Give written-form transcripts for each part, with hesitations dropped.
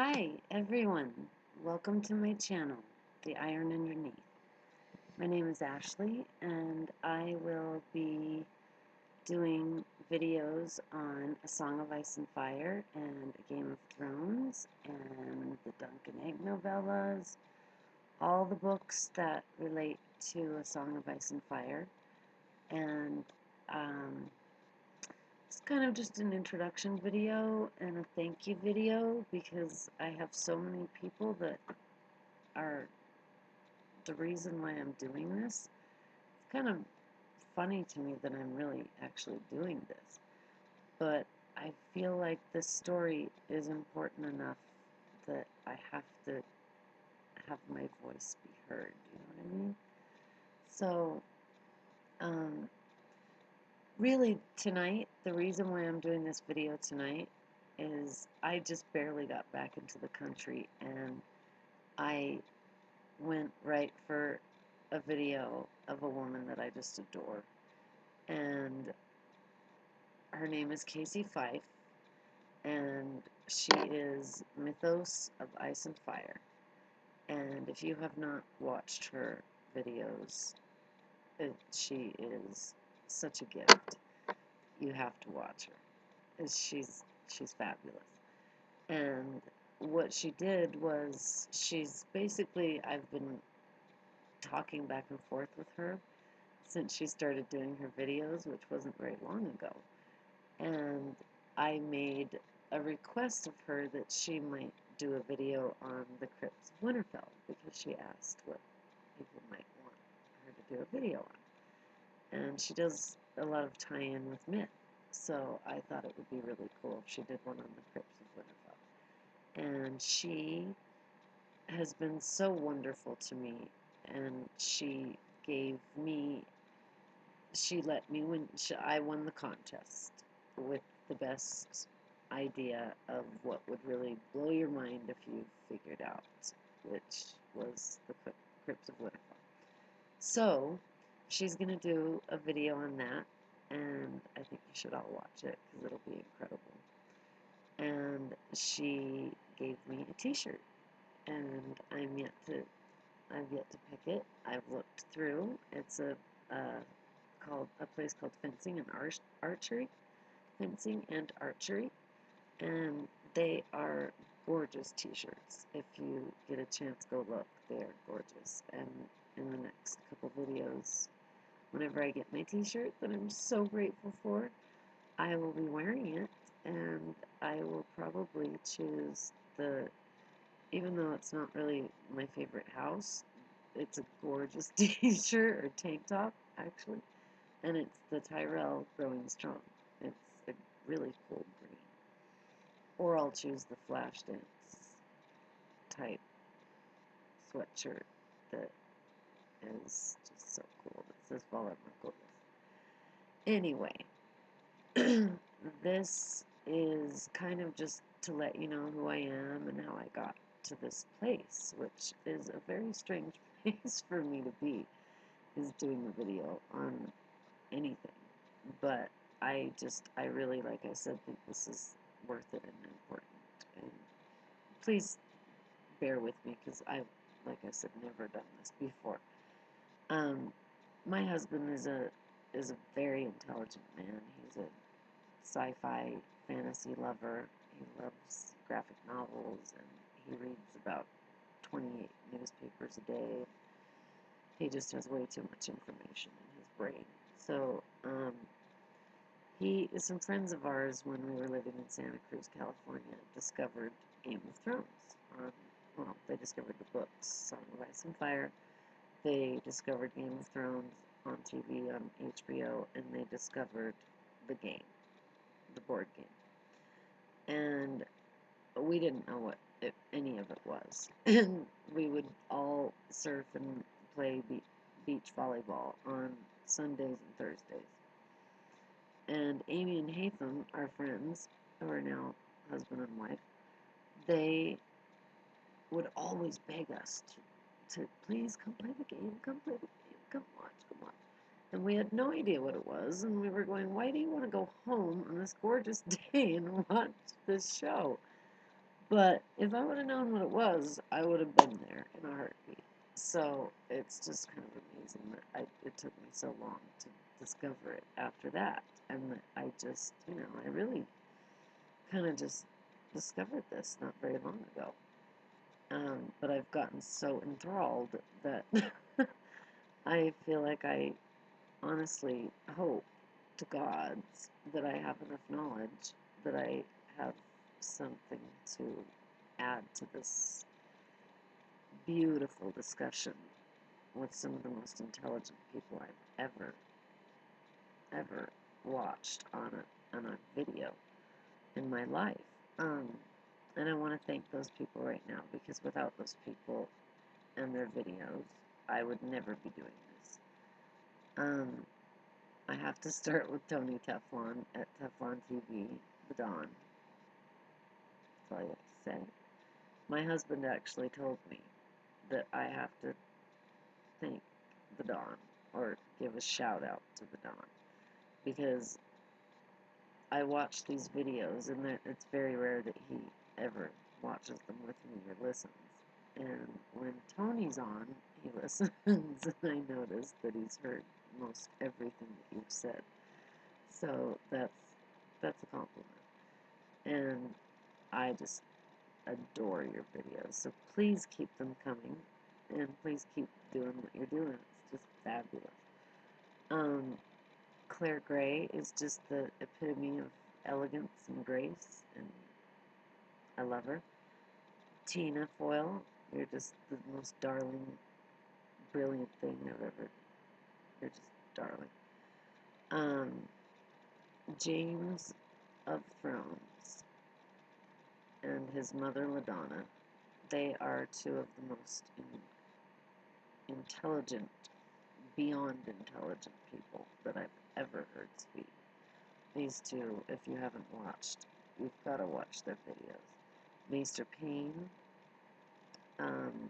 Hi everyone, welcome to my channel, The Iron Underneath. My name is Ashley and I will be doing videos on A Song of Ice and Fire and A Game of Thrones and the Dunk and Egg novellas, all the books that relate to A Song of Ice and Fire, and it's kind of just an introduction video and a thank you video because I have so many people that are the reason why I'm doing this. It's kind of funny to me that I'm really actually doing this, but I feel like this story is important enough that I have to have my voice be heard, you know what I mean? So, um, really tonight, the reason why I'm doing this video tonight is I just barely got back into the country and I went right for a video of a woman that I just adore. And her name is Casey Fife, and she is Mythos of Ice and Fire. And if you have not watched her videos, she is such a gift. You have to watch her. She's fabulous. And what she did was she's basically I've been talking back and forth with her since she started doing her videos, which wasn't very long ago. And I made a request of her that she might do a video on the Crypts of Winterfell because she asked what people might want her to do a video on. And she does a lot of tie-in with myth, so I thought it would be really cool if she did one on the Crypts of Winterfell. And she has been so wonderful to me, and she let me win. I won the contest with the best idea of what would really blow your mind if you figured out, which was the Crypts of Winterfell. So she's going to do a video on that, and I think you should all watch it because it'll be incredible. And she gave me a t-shirt, and I've yet to pick it. I've looked through. It's a place called Fencing and Archery, and they are gorgeous t-shirts. If you get a chance, go look. They are gorgeous. And in the next couple videos, whenever I get my t-shirt that I'm so grateful for, I will be wearing it, and I will probably choose even though it's not really my favorite house, it's a gorgeous t-shirt or tank top, actually, and it's the Tyrell Growing Strong. It's a really cool green. Or I'll choose the Flashdance type sweatshirt that is just so cool. It says Fall Out My Goals. Anyway, this is kind of just to let you know who I am and how I got to this place, which is a very strange place for me to be, is doing a video on anything. But I really, like I said, think this is worth it and important. And please bear with me because I've, like I said, never done this before. Um, my husband is a very intelligent man. He's a sci-fi fantasy lover. He loves graphic novels, and he reads about 28 newspapers a day. He just has way too much information in his brain. So, some friends of ours, when we were living in Santa Cruz, California, discovered Game of Thrones. Well, they discovered the books, Song of Ice and Fire. They discovered Game of Thrones on TV on HBO, and they discovered the game, the board game. And we didn't know what any of it was. And we would all surf and play beach volleyball on Sundays and Thursdays. And Amy and Hatham, our friends, who are now husband and wife, they would always beg us to please come play the game, come play the game, come watch, come watch. And we had no idea what it was, and we were going, why do you want to go home on this gorgeous day and watch this show? But if I would have known what it was, I would have been there in a heartbeat. So it's just kind of amazing that it took me so long to discover it after that. And that I just, I really kind of just discovered this not very long ago. But I've gotten so enthralled that I feel like I honestly hope to God that I have enough knowledge that I have something to add to this beautiful discussion with some of the most intelligent people I've ever watched on a video in my life. Um, and I want to thank those people right now because without those people and their videos, I would never be doing this. I have to start with Tony Teflon at Teflon TV, The Dawn. That's all I have to say. My husband actually told me that I have to thank The Dawn or give a shout out to The Dawn because I watch these videos and it's very rare that he ever watches them with me or listens. And when Tony's on, he listens, and I notice that he's heard most everything that you've said. So that's a compliment. And I just adore your videos. So please keep them coming, and please keep doing what you're doing. It's just fabulous. Claire Gray is just the epitome of elegance and grace, and I love her. Tina Foyle, you're just the most darling, brilliant thing I've ever. You're just darling. Um, James of Thrones and his mother LaDonna, they are two of the most intelligent, beyond intelligent people that I've ever heard speak. These two, if you haven't watched, you've got to watch their videos. Maester Payne, um,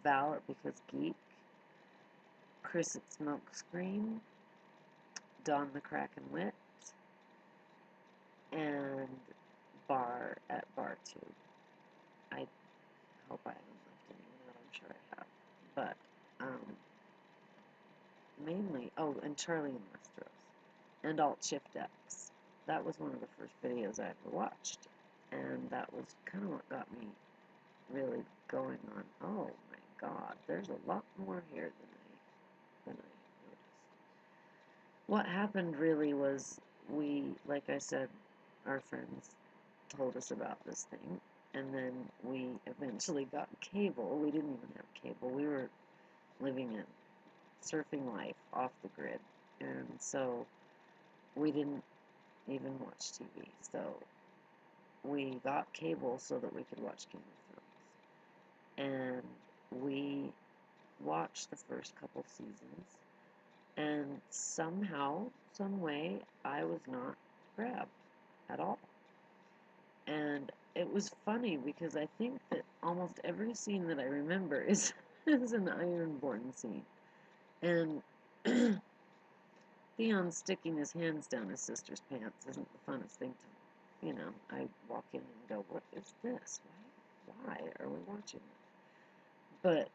Val at Because Geek, Chris at Smokescreen, Don the Kraken Wit, and Bar at BarTube. I hope I haven't left anyone out. I'm sure I have. But mainly, and Charlie and Westeros, and Alt Shift X. That was one of the first videos I ever watched, and that was kind of what got me really going on. Oh my God, there's a lot more here than I noticed. What happened really was like I said, our friends told us about this thing, and then we eventually got cable. We didn't even have cable. We were living in surfing life off the grid, and so we didn't even watch TV. So we got cable so that we could watch Game of Thrones, and we watched the first couple seasons, and somehow, some way, I was not grabbed at all. And it was funny because I think that almost every scene that I remember is an Ironborn scene. And Theon sticking his hands down his sister's pants isn't the funnest thing to, I walk in and go, what is this? Why are we watching this? But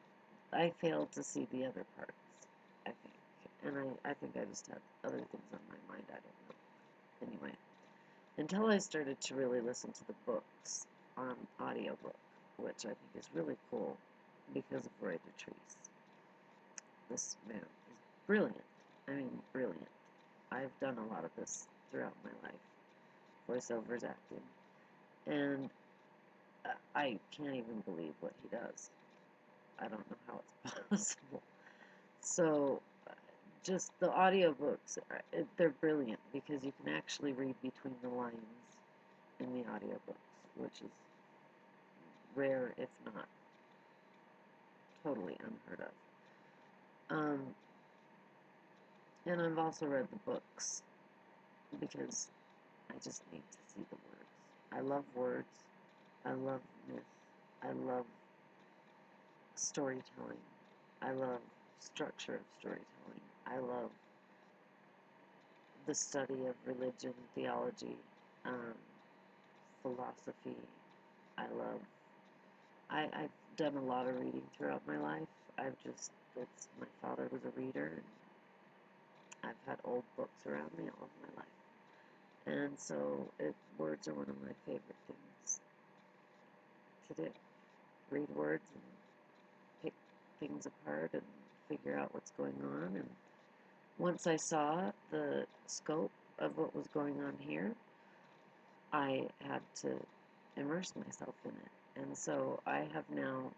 I failed to see the other parts, I think. And I think I just had other things on my mind, I don't know. Anyway, until I started to really listen to the books on audiobook, which I think is really cool because of Roy Patrice. This man is brilliant. I mean, brilliant. I've done a lot of this throughout my life, voiceovers, acting, and I can't even believe what he does. I don't know how it's possible. So, just the audiobooks, they're brilliant because you can actually read between the lines in the audiobooks, which is rare, if not totally unheard of. And I've also read the books because I just need to see the words. I love words. I love myth. I love storytelling. I love structure of storytelling. I love the study of religion, theology, philosophy. I've done a lot of reading throughout my life. My father was a reader, and I've had old books around me all of my life. And so words are one of my favorite things to do. Read words and pick things apart and figure out what's going on. And once I saw the scope of what was going on here, I had to immerse myself in it. And so I have now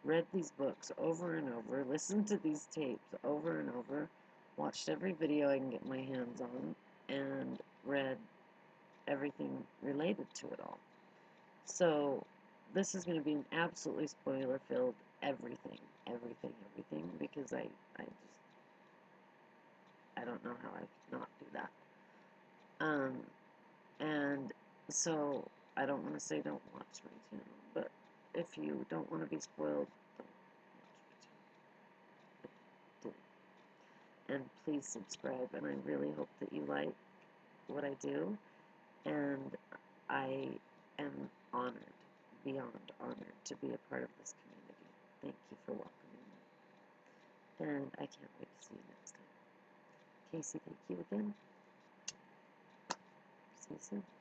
read these books over and over, listened to these tapes over and over, watched every video I can get my hands on, and read everything related to it all. So this is going to be an absolutely spoiler-filled everything, because I don't know how I could not do that. And so I don't want to say don't watch my channel, but if you don't want to be spoiled, don't watch my channel. And please subscribe, and I really hope that you like what I do, and I am honored, beyond honored, to be a part of this community. Thank you for welcoming me, and I can't wait to see you next time. Casey, thank you again. See you soon.